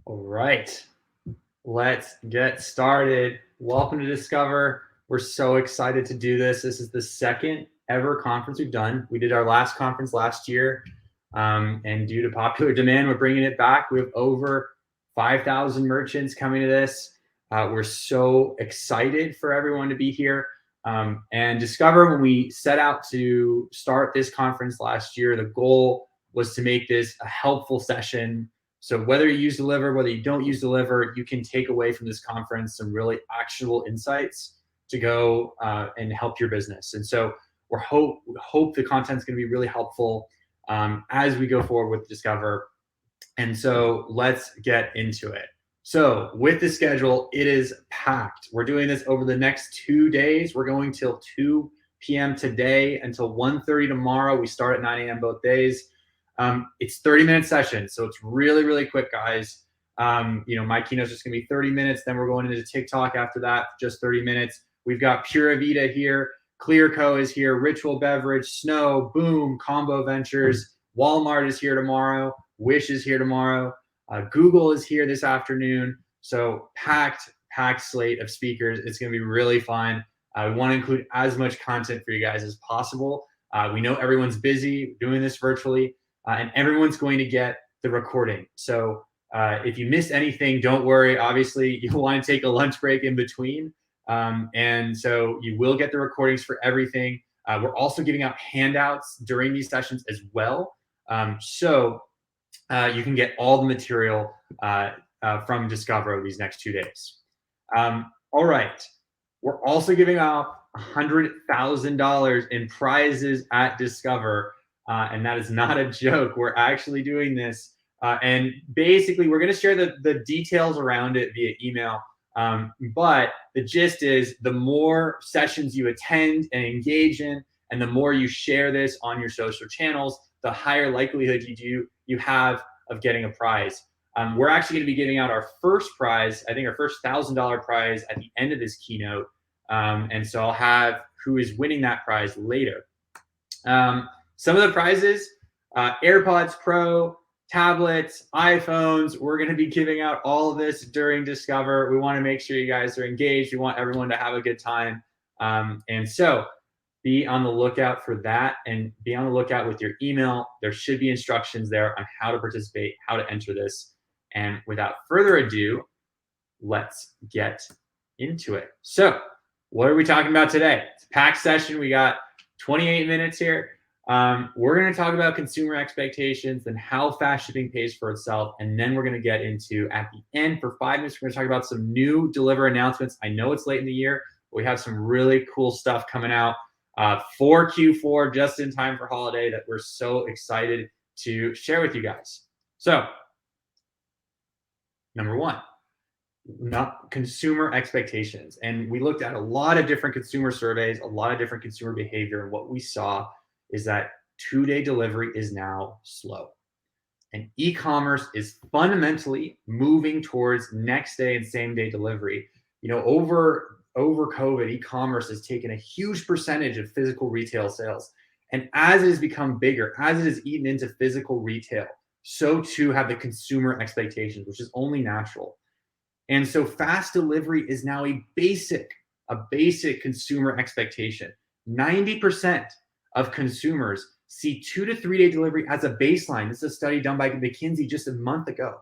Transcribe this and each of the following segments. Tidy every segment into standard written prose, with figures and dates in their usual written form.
All right, let's get started. Welcome to Discoverr. We're so excited to do this. This is the second ever conference we've done. We did our last conference last year, and due to popular demand, we're bringing it back. We have over 5,000 merchants coming to this. We're so excited for everyone to be here. And Discoverr, when we set out to start this conference last year, the goal was to make this a helpful session. So whether you use Deliverr, whether you don't use Deliverr, you can take away from this conference some really actionable insights to go and help your business. And so we hope the content's going to be really helpful as we go forward with Discoverr. And so let's get into it. So with the schedule, it is packed. We're doing this over the next 2 days. We're going till 2 p.m. today until 1:30 tomorrow. We start at 9 a.m. both days. It's 30-minute sessions, so it's really, really quick, guys. My keynote's just gonna be 30 minutes. Then we're going into TikTok after that, just 30 minutes. We've got Pura Vida here, Clearco is here, Ritual Beverage, Snow, Boom, Combo Ventures, Walmart is here tomorrow, Wish is here tomorrow, Google is here this afternoon. So packed slate of speakers. It's gonna be really fun. We want to include as much content for you guys as possible. We know everyone's busy doing this virtually. And everyone's going to get the recording. So if you missed anything, don't worry. Obviously, you'll want to take a lunch break in between. And so you will get the recordings for everything. We're also giving out handouts during these sessions as well. So you can get all the material from Discoverr these next 2 days. All right. We're also giving out $100,000 in prizes at Discoverr. And that is not a joke. We're actually doing this. And basically, we're going to share the details around it via email. But the gist is the more sessions you attend and engage in, and the more you share this on your social channels, the higher likelihood you have of getting a prize. We're actually going to be giving out our first prize, I think our first $1,000 prize at the end of this keynote. And so I'll have who is winning that prize later. Some of the prizes, AirPods Pro, tablets, iPhones. We're going to be giving out all of this during Discoverr. We want to make sure you guys are engaged. We want everyone to have a good time. And so be on the lookout for that, and be on the lookout with your email. There should be instructions there on how to participate, how to enter this. And without further ado, let's get into it. So what are we talking about today? It's a packed session. We got 28 minutes here. We're going to talk about consumer expectations and how fast shipping pays for itself. And then we're going to get into, at the end, for 5 minutes, we're going to talk about some new Deliverr announcements. I know it's late in the year, but we have some really cool stuff coming out for Q4, just in time for holiday, that we're so excited to share with you guys. So, number one, not consumer expectations. And we looked at a lot of different consumer surveys, a lot of different consumer behavior. And what we saw is that 2-day delivery is now slow. And e-commerce is fundamentally moving towards next day and same day delivery. Over COVID, e-commerce has taken a huge percentage of physical retail sales. And as it has become bigger, as it has eaten into physical retail, so too have the consumer expectations, which is only natural. And so fast delivery is now a basic consumer expectation. 90% of consumers see 2 to 3 day delivery as a baseline. This is a study done by McKinsey just a month ago.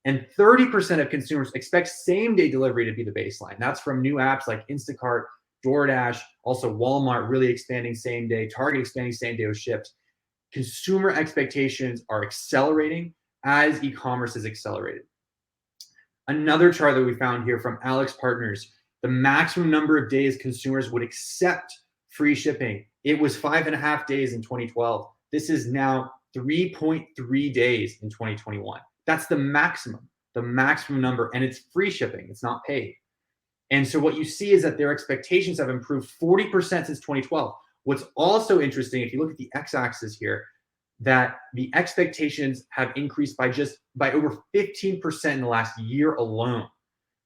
And 30% of consumers expect same day delivery to be the baseline. That's from new apps like Instacart, DoorDash, also Walmart really expanding same day, Target expanding same day with Shipt. Consumer expectations are accelerating as e-commerce is accelerated. Another chart that we found here from Alex Partners, the maximum number of days consumers would accept free shipping. It was 5.5 days in 2012. This is now 3.3 days in 2021. That's the maximum number, and it's free shipping. It's not paid. And so what you see is that their expectations have improved 40% since 2012. What's also interesting, if you look at the x-axis here, that the expectations have increased by over 15% in the last year alone.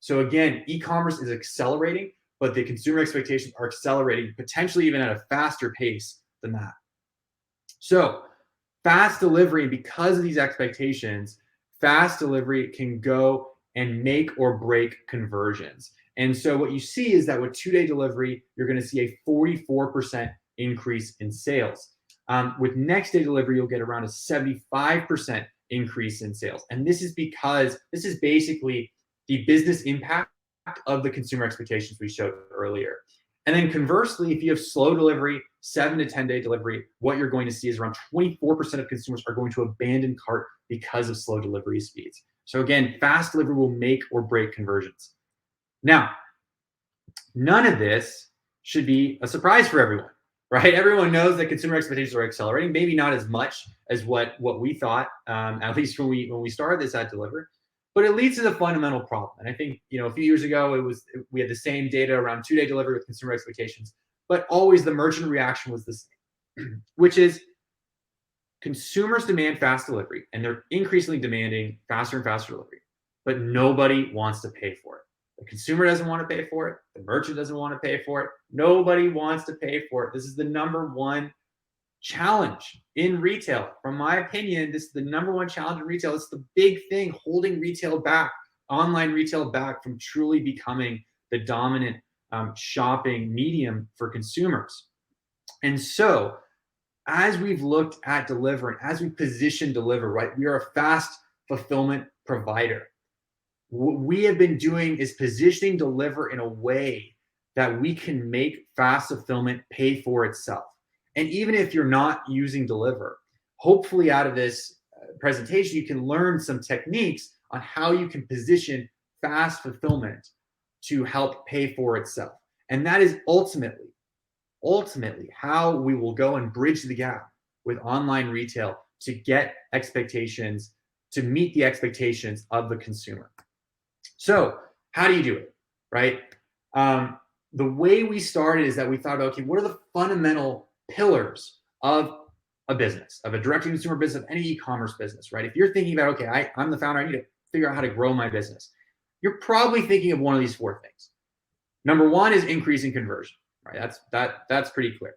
So again, e-commerce is accelerating, but the consumer expectations are accelerating, potentially even at a faster pace than that. So fast delivery, because of these expectations, fast delivery can go and make or break conversions. And so what you see is that with 2-day delivery, you're going to see a 44% increase in sales. With next day delivery, you'll get around a 75% increase in sales. And this is because this is basically the business impact of the consumer expectations we showed earlier. And then conversely, if you have slow delivery, 7 to 10 day delivery, what you're going to see is around 24% of consumers are going to abandon cart because of slow delivery speeds. So again, fast delivery will make or break conversions. Now, none of this should be a surprise for everyone, right? Everyone knows that consumer expectations are accelerating, maybe not as much as what we thought, at least when we started this at Deliverr, but it leads to the fundamental problem. And I think, a few years ago, we had the same data around 2-day delivery with consumer expectations, but always the merchant reaction was the same, which is consumers demand fast delivery, and they're increasingly demanding faster and faster delivery, but nobody wants to pay for it. The consumer doesn't want to pay for it. The merchant doesn't want to pay for it. Nobody wants to pay for it. This is the number one challenge in retail. From my opinion, this is the number one challenge in retail. It's the big thing holding retail back, online retail back from truly becoming the dominant shopping medium for consumers. And so as we've looked at Deliverr and as we position Deliverr, right, we are a fast fulfillment provider. What we have been doing is positioning Deliverr in a way that we can make fast fulfillment pay for itself. And even if you're not using Deliverr, hopefully out of this presentation, you can learn some techniques on how you can position fast fulfillment to help pay for itself. And that is ultimately how we will go and bridge the gap with online retail to get expectations, to meet the expectations of the consumer. So how do you do it, right? The way we started is that we thought about, okay, what are the fundamental pillars of a business, of a direct-to-consumer business, of any e-commerce business, right? If you're thinking about, okay, I'm the founder, I need to figure out how to grow my business, you're probably thinking of one of these 4 things. Number 1 is increasing conversion, right? That's pretty clear.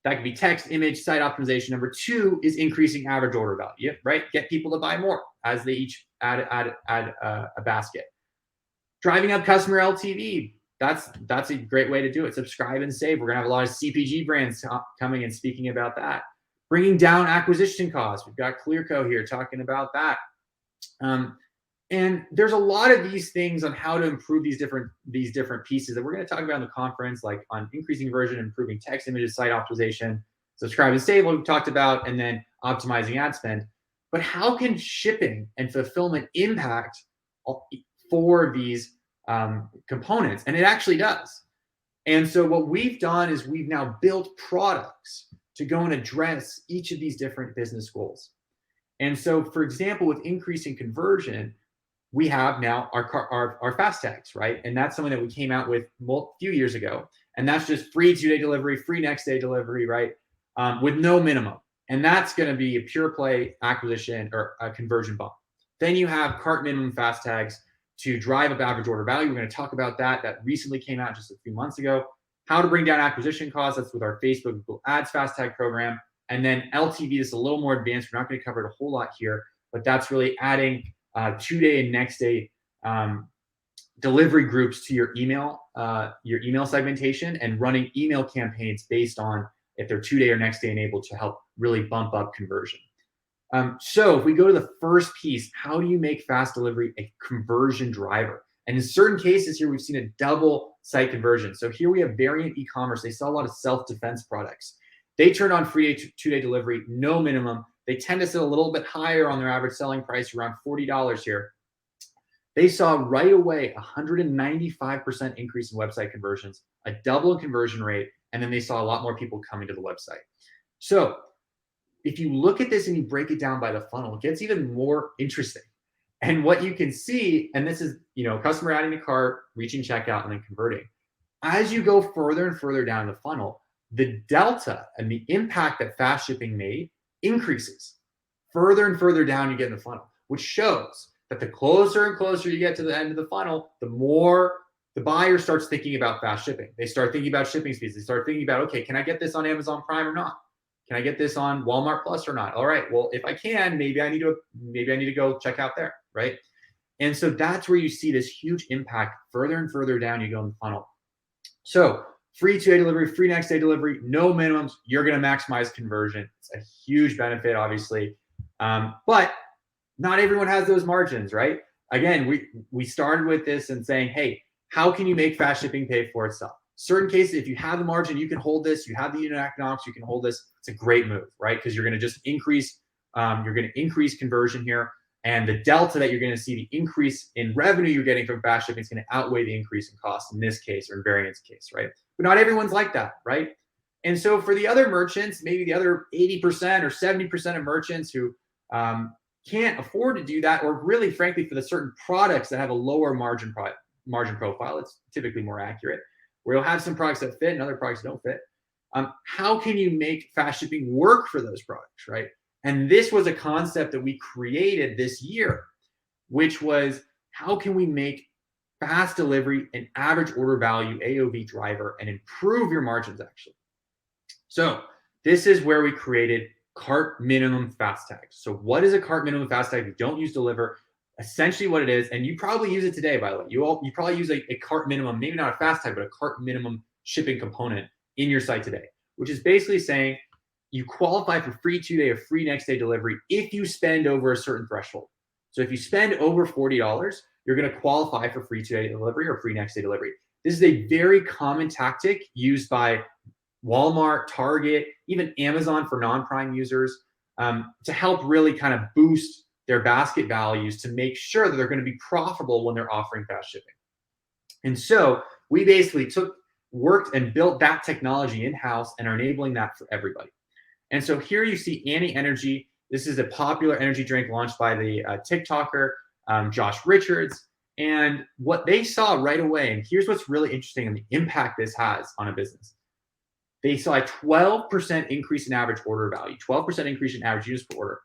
That could be text, image, site optimization. Number 2 is increasing average order value, right? Get people to buy more as they each add a basket. Driving up customer LTV, that's a great way to do it. Subscribe and save. We're gonna have a lot of CPG brands coming and speaking about that. Bringing down acquisition costs. We've got Clearco here talking about that. And there's a lot of these things on how to improve these different pieces that we're going to talk about in the conference, like on increasing conversion, improving text, images, site optimization, subscribe and save, what we talked about, and then optimizing ad spend. But how can shipping and fulfillment impact for these components? And it actually does. And so what we've done is we've now built products to go and address each of these different business goals. And so, for example, with increasing conversion, we have now our fast tags, right? And that's something that we came out with a few years ago. And that's just free 2-day delivery, free next day delivery, right? With no minimum. And that's going to be a pure play acquisition or a conversion bump. Then you have cart minimum fast tags to drive up average order value. We're going to talk about that. That recently came out just a few months ago. How to bring down acquisition costs. That's with our Facebook Google Ads fast tag program. And then LTV is a little more advanced. We're not going to cover it a whole lot here, but that's really adding 2-day and next day delivery groups to your email segmentation and running email campaigns based on if they're 2-day or next day enabled to help really bump up conversion. So if we go to the first piece, how do you make fast delivery a conversion driver? And in certain cases here, we've seen a double site conversion. So here we have Variant e-commerce. They sell a lot of self-defense products. They turned on free 2-day delivery, no minimum. They tend to sit a little bit higher on their average selling price, around $40 here. They saw right away 195% increase in website conversions, a double in conversion rate, and then they saw a lot more people coming to the website. So if you look at this and you break it down by the funnel, it gets even more interesting. And what you can see, and this is, customer adding to cart, reaching checkout, and then converting. As you go further and further down the funnel, the delta and the impact that fast shipping made increases. Further and further down you get in the funnel, which shows that the closer and closer you get to the end of the funnel, the more the buyer starts thinking about fast shipping. They start thinking about shipping speeds. They start thinking about, okay, can I get this on Amazon Prime or not? Can I get this on Walmart Plus or not? All right, well, if I can, maybe I need to go check out there. right? And so that's where you see this huge impact further and further down you go in the funnel. So free 2-day delivery, free next day delivery, no minimums. You're going to maximize conversion. It's a huge benefit, obviously. But not everyone has those margins, right? Again, we started with this and saying, hey, how can you make fast shipping pay for itself? Certain cases, if you have the margin, you can hold this. You have the unit economics, you can hold this. It's a great move, right? Because you're going to just increase, conversion here. And the delta that you're going to see, the increase in revenue you're getting from fast shipping is going to outweigh the increase in cost in this case or in variance case, right? But not everyone's like that, right? And so for the other merchants, maybe the other 80% or 70% of merchants who can't afford to do that, or really, frankly, for the certain products that have a lower margin profile, it's typically more accurate, where you'll have some products that fit and other products don't fit. How can you make fast shipping work for those products, right? And this was a concept that we created this year, which was how can we make fast delivery an average order value AOV driver and improve your margins actually. So this is where we created cart minimum fast tags. So what is a cart minimum fast tag? If you don't use Deliverr, essentially what it is, and you probably use it today, by the way, you probably use a cart minimum, maybe not a fast tag, but a cart minimum shipping component in your site today, which is basically saying you qualify for free 2-day or free next day delivery if you spend over a certain threshold. So if you spend over $40, you're going to qualify for free 2-day delivery or free next day delivery. This is a very common tactic used by Walmart, Target, even Amazon for non-Prime users to help really kind of boost their basket values to make sure that they're going to be profitable when they're offering fast shipping. And so we basically worked and built that technology in-house and are enabling that for everybody. And so here you see Annie Energy. This is a popular energy drink launched by the TikToker, Josh Richards. And what they saw right away, and here's what's really interesting and the impact this has on a business. They saw a 12% increase in average order value, 12% increase in average units per order,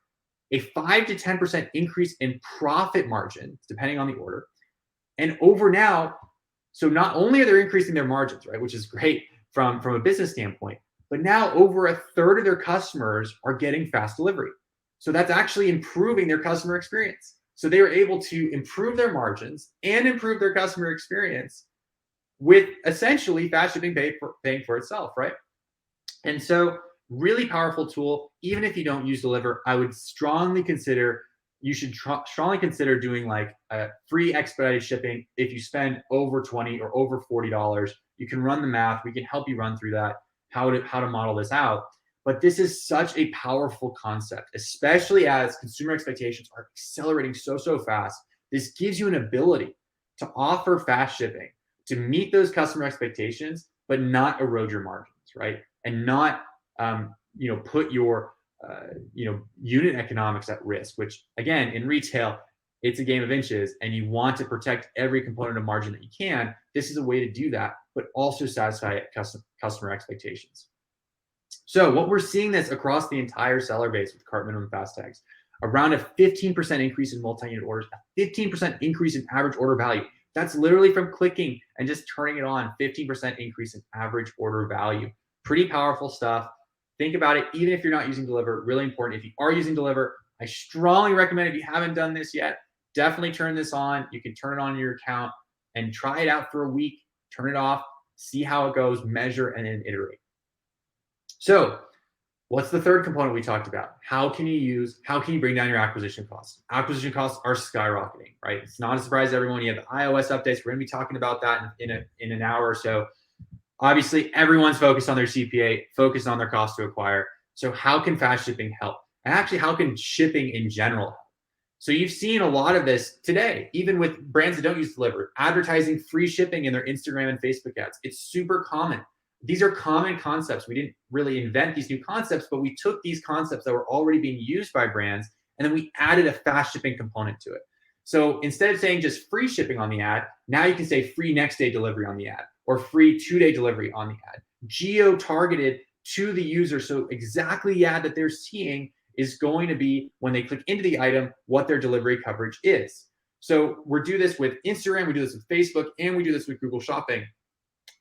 a 5 to 10% increase in profit margin, depending on the order. And over now, so not only are they increasing their margins, right, which is great from a business standpoint, but now over a third of their customers are getting fast delivery. So that's actually improving their customer experience. So they were able to improve their margins and improve their customer experience with essentially fast shipping paying for itself, right? And so really powerful tool. Even if you don't use Deliverr, I would strongly consider, you should strongly consider doing like a free expedited shipping. If you spend over $20 or over $40, you can run the math. We can help you run through that, how to model this out. But this is such a powerful concept, especially as consumer expectations are accelerating so fast. This gives you an ability to offer fast shipping, to meet those customer expectations, but not erode your margins, right? And not put your unit economics at risk, which again, in retail, it's a game of inches and you want to protect every component of margin that you can. This is a way to do that, but also satisfy customer expectations. So what we're seeing this across the entire seller base with cart minimum fast tags, around a 15% increase in multi-unit orders, a 15% increase in average order value. That's literally from clicking and just turning it on, 15% increase in average order value. Pretty powerful stuff. Think about it, even if you're not using Deliverr, really important. If you are using Deliverr, I strongly recommend, if you haven't done this yet, definitely turn this on. You can turn it on your account and try it out for a week, turn it off, see how it goes, measure, and then iterate. So what's the third component we talked about? How can you bring down your acquisition costs? Acquisition costs are skyrocketing, right? It's not a surprise to everyone. You have the iOS updates. We're going to be talking about that in an hour or so. Obviously, everyone's focused on their CPA, focused on their cost to acquire. So how can fast shipping help? And actually, how can shipping in general help? So you've seen a lot of this today, even with brands that don't use Deliverr, advertising free shipping in their Instagram and Facebook ads. It's super common. These are common concepts. We didn't really invent these new concepts, but we took these concepts that were already being used by brands, and then we added a fast shipping component to it. So instead of saying just free shipping on the ad, now you can say free next day delivery on the ad, or free 2-day delivery on the ad, geo-targeted to the user. So exactly the ad that they're seeing is going to be, when they click into the item, what their delivery coverage is. So we do this with Instagram, we do this with Facebook, and we do this with Google Shopping.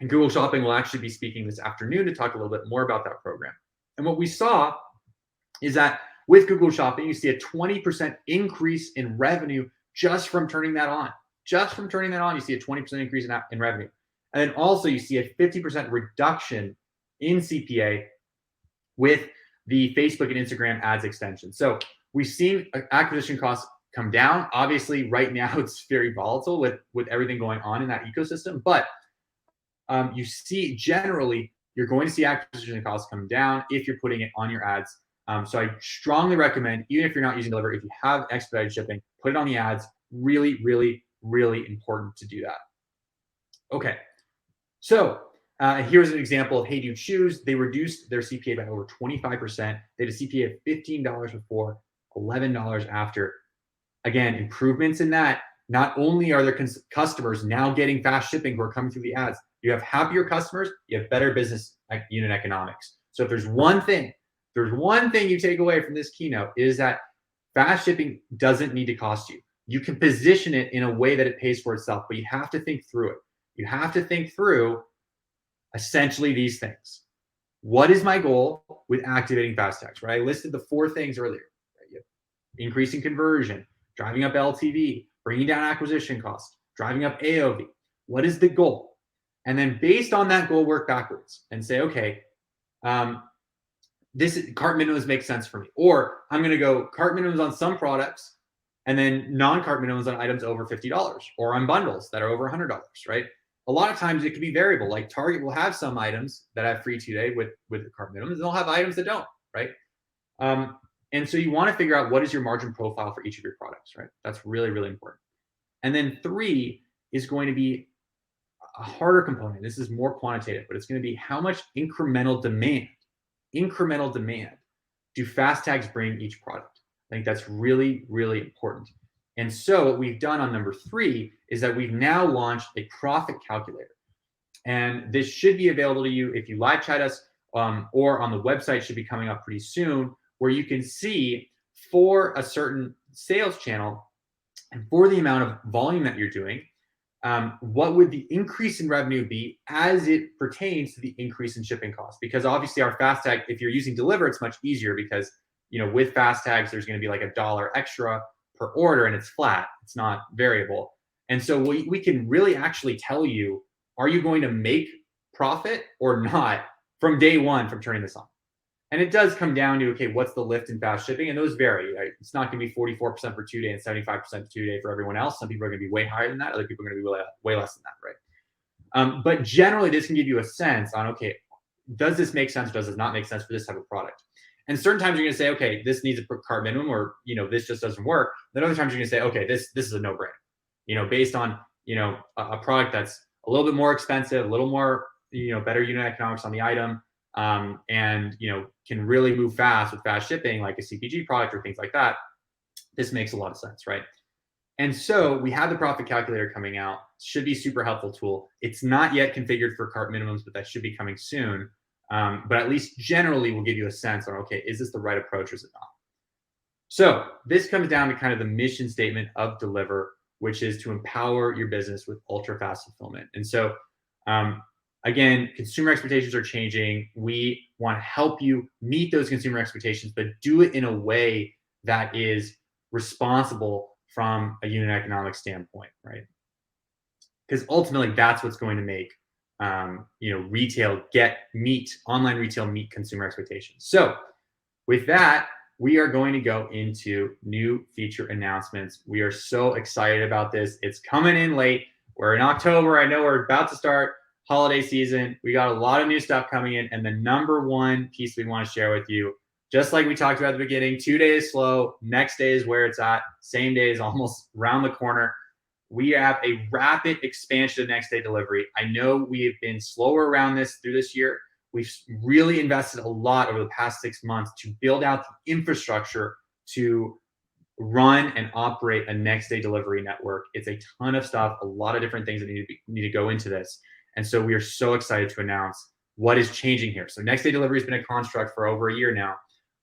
And Google Shopping will actually be speaking this afternoon to talk a little bit more about that program. And what we saw is that with Google Shopping, you see a 20% increase in revenue just from turning that on. Just from turning that on, you see a 20% increase in revenue. And then also you see a 50% reduction in CPA with the Facebook and Instagram ads extension. So we've seen acquisition costs come down. Obviously, right now it's very volatile with everything going on in that ecosystem. But you see generally you're going to see acquisition costs come down if you're putting it on your ads. So I strongly recommend, even if you're not using Deliverr, if you have expedited shipping, put it on the ads. Really, really, really important to do that. Okay, so here's an example of Hey Dude Shoes. They reduced their CPA by over 25%. They had a CPA of $15 before, $11 after. Again, improvements in that. Not only are their customers now getting fast shipping who are coming through the ads, you have happier customers, you have better business unit economics. So if there's one thing you take away from this keynote, is that fast shipping doesn't need to cost you. You can position it in a way that it pays for itself, but you have to think through it. You have to think through essentially these things. What is my goal with activating fast tags, right? I listed the 4 things earlier. Right? Increasing conversion, driving up LTV, bringing down acquisition costs, driving up AOV. What is the goal? And then based on that goal, work backwards and say, okay, this cart minimums make sense for me. Or I'm going to go cart minimums on some products and then non-cart minimums on items over $50 or on bundles that are over $100, right? A lot of times it can be variable. Like Target will have some items that have free 2-day with cart minimums, and they'll have items that don't, right? And so you want to figure out what is your margin profile for each of your products, right? That's really, really important. And then 3 is going to be a harder component. This is more quantitative, but it's going to be how much incremental demand do fast tags bring each product? I think that's really, really important. And so what we've done on number 3 is that we've now launched a profit calculator. And this should be available to you if you live chat us or on the website, should be coming up pretty soon, where you can see for a certain sales channel and for the amount of volume that you're doing, what would the increase in revenue be as it pertains to the increase in shipping costs? Because obviously our fast tag, if you're using Deliverr, it's much easier because, with fast tags, there's going to be like $1 extra per order and it's flat. It's not variable. And so we can really actually tell you, are you going to make profit or not from day one from turning this on? And it does come down to, okay, what's the lift in fast shipping? And those vary. Right? It's not going to be 44% for 2-day and 75% for 2-day for everyone else. Some people are going to be way higher than that. Other people are going to be way less than that, right? But generally, this can give you a sense on, okay, does this make sense or does this not make sense for this type of product? And certain times you're going to say, okay, this needs a cart minimum, or this just doesn't work. Then other times you're going to say, okay, this is a no-brainer. Based on a product that's a little bit more expensive, a little more better unit economics on the item, and can really move fast with fast shipping, like a CPG product or things like that. This makes a lot of sense, right? And so we have the profit calculator coming out. Should be super helpful tool. It's not yet configured for cart minimums, but that should be coming soon. But at least generally will give you a sense on, okay, is this the right approach or is it not? So this comes down to kind of the mission statement of Deliverr, which is to empower your business with ultra fast fulfillment. And so again, consumer expectations are changing. We want to help you meet those consumer expectations, but do it in a way that is responsible from a unit economic standpoint, right? Because ultimately, that's what's going to make online retail meet consumer expectations. So with that, we are going to go into new feature announcements. We are so excited about this. It's coming in late. We're in October. I know we're about to start holiday season. We got a lot of new stuff coming in. And the number one piece we want to share with you, just like we talked about at the beginning, 2 days slow, next day is where it's at. Same day is almost around the corner. We have a rapid expansion of next day delivery. I know we have been slower around this through this year. We've really invested a lot over the past 6 months to build out the infrastructure to run and operate a next day delivery network. It's a ton of stuff, a lot of different things that need to go into this. And so we are so excited to announce what is changing here. So next day delivery has been a construct for over a year now.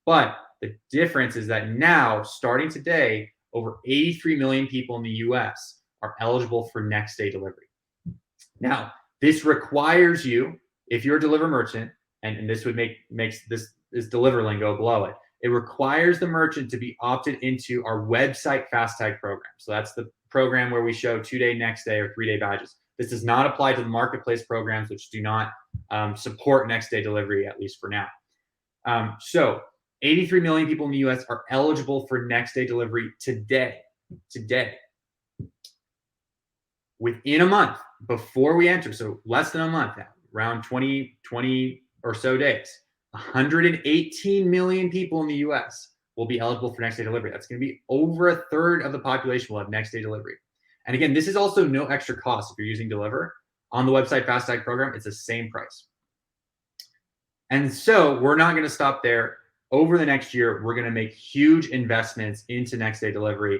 But the difference is that now, starting today, over 83 million people in the US are eligible for next day delivery. Now, this requires you, if you're a Deliverr merchant, and this would makes this Deliverr lingo below it, It requires the merchant to be opted into our website fast tag program. So that's the program where we show 2-day, next day, or 3-day badges. This does not apply to the marketplace programs, which do not support next day delivery, at least for now. So 83 million people in the US are eligible for next day delivery today. Within a month before we enter, so less than a month now, around 20 or so days, 118 million people in the US will be eligible for next day delivery. That's going to be over a third of the population will have next day delivery. And again, this is also no extra cost if you're using Deliverr. On the website fast tag program, it's the same price. And so we're not going to stop there. Over the next year, we're going to make huge investments into next day delivery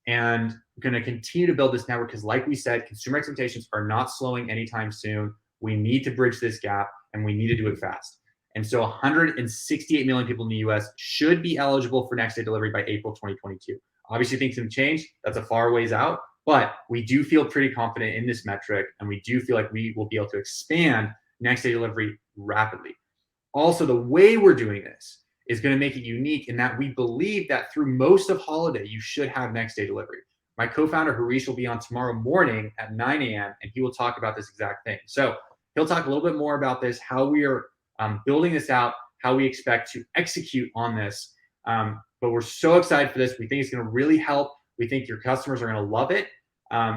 and going to continue to build this network because, like we said, consumer expectations are not slowing anytime soon. We need to bridge this gap and we need to do it fast. And so 168 million people in the US should be eligible for next day delivery by April 2022. Obviously, things have changed. That's a far ways out, but we do feel pretty confident in this metric and we do feel like we will be able to expand next day delivery rapidly. Also, the way we're doing this is going to make it unique in that we believe that through most of holiday, you should have next day delivery. My co-founder, Harish, will be on tomorrow morning at 9 a.m. and he will talk about this exact thing. So he'll talk a little bit more about this, how we are building this out, how we expect to execute on this. But we're so excited for this. We think it's going to really help. We think your customers are going to love it.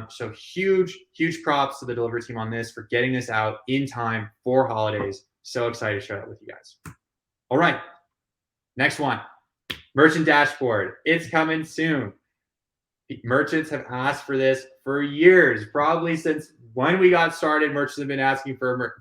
So huge props to the Deliverr team on this for getting this out in time for holidays. So excited to share that with you guys. All right, next one, merchant dashboard. It's coming soon. Merchants have asked for this for years, probably since when we got started. Merchants have been asking for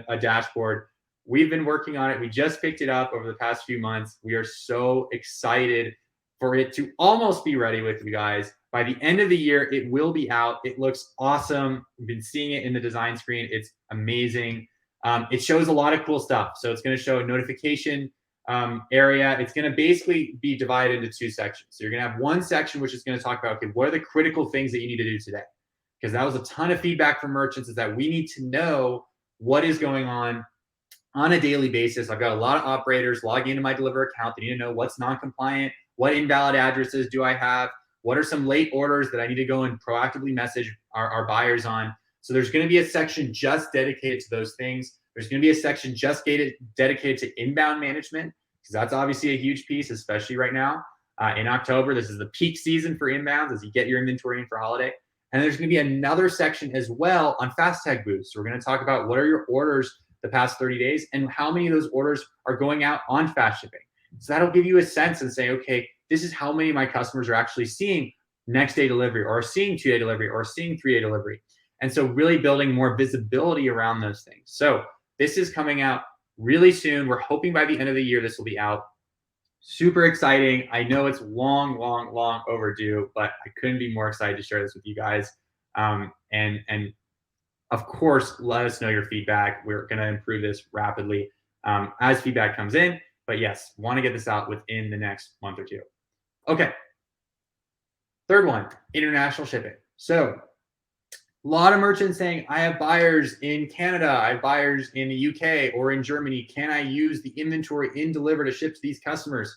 a dashboard. We've been working on it. We just picked it up over the past few months. We are so excited for it to almost be ready with you guys. By the end of the year, it will be out. It looks awesome. We've been seeing it in the design screen. It's amazing. It shows a lot of cool stuff. So it's going to show a notification area. It's going to basically be divided into two sections. So you're going to have one section which is going to talk about, okay, what are the critical things that you need to do today? Because that was a ton of feedback from merchants, is that we need to know what is going on a daily basis. I've got a lot of operators logging into my Deliverr account. They need to know what's non-compliant, what invalid addresses do I have, what are some late orders that I need to go and proactively message our buyers on. So there's going to be a section just dedicated to those things. There's going to be a section just dedicated to inbound management, because that's obviously a huge piece, especially right now. In October, this is the peak season for inbounds as you get your inventory in for holiday. And there's going to be another section as well on fast tag boosts. So we're going to talk about what are your orders the past 30 days and how many of those orders are going out on fast shipping. So that'll give you a sense and say, okay, this is how many of my customers are actually seeing next day delivery or seeing 2-day delivery or seeing 3-day delivery. And so really building more visibility around those things. So this is coming out really soon. We're hoping by the end of the year, this will be out. Super exciting. I know it's long overdue, but I couldn't be more excited to share this with you guys. And of course, let us know your feedback. We're going to improve this rapidly as feedback comes in. But yes, want to get this out within the next month or two. Okay. Third one, international shipping. So a lot of merchants saying, I have buyers in Canada, I have buyers in the UK or in Germany. Can I use the inventory in Deliverr to ship to these customers?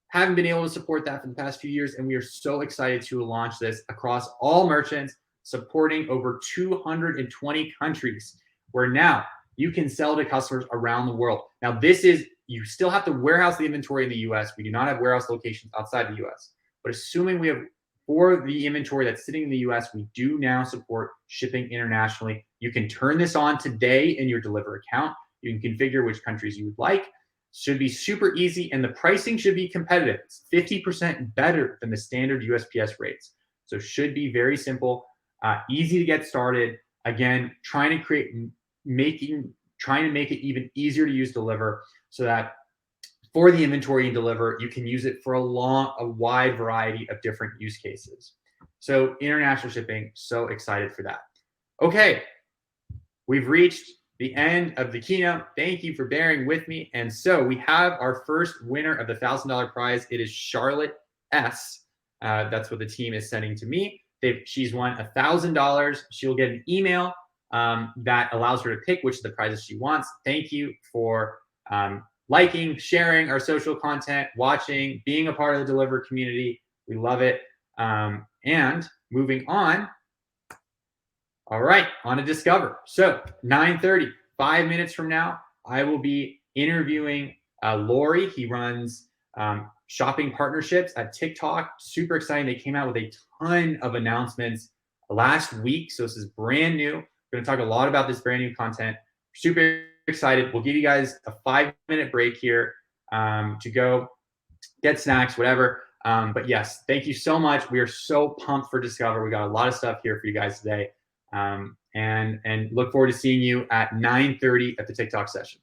Haven't been able to support that for the past few years, and we are so excited to launch this across all merchants, supporting over 220 countries, where now you can sell to customers around the world. Now, this is, you still have to warehouse the inventory in the US. We do not have warehouse locations outside the US. But assuming we have, for the inventory that's sitting in the US, we do now support shipping internationally. You can turn this on today in your Deliverr account. You can configure which countries you would like. Should be super easy, and the pricing should be competitive. It's 50% better than the standard USPS rates. So should be very simple, easy to get started. Again, trying to make it even easier to use Deliverr so that for the inventory in Deliverr, you can use it for a wide variety of different use cases. So international shipping, so excited for that. Okay, we've reached the end of the keynote. Thank you for bearing with me. And so we have our first winner of the $1,000 prize. It is Charlotte S. That's what the team is sending to me. She's won $1,000. She'll get an email that allows her to pick which of the prizes she wants. Thank you for liking, sharing our social content, watching, being a part of the Deliverr community. We love it. And moving on. All right, on to Discoverr. So 9:30, 5 minutes from now, I will be interviewing Lori. He runs shopping partnerships at TikTok. Super exciting. They came out with a ton of announcements last week. So this is brand new. We're going to talk a lot about this brand new content. Super excited. We'll give you guys a 5-minute break here to go get snacks, whatever. But yes, thank you so much. We are so pumped for Discoverr. We got a lot of stuff here for you guys today. And look forward to seeing you at 9:30 at the TikTok session.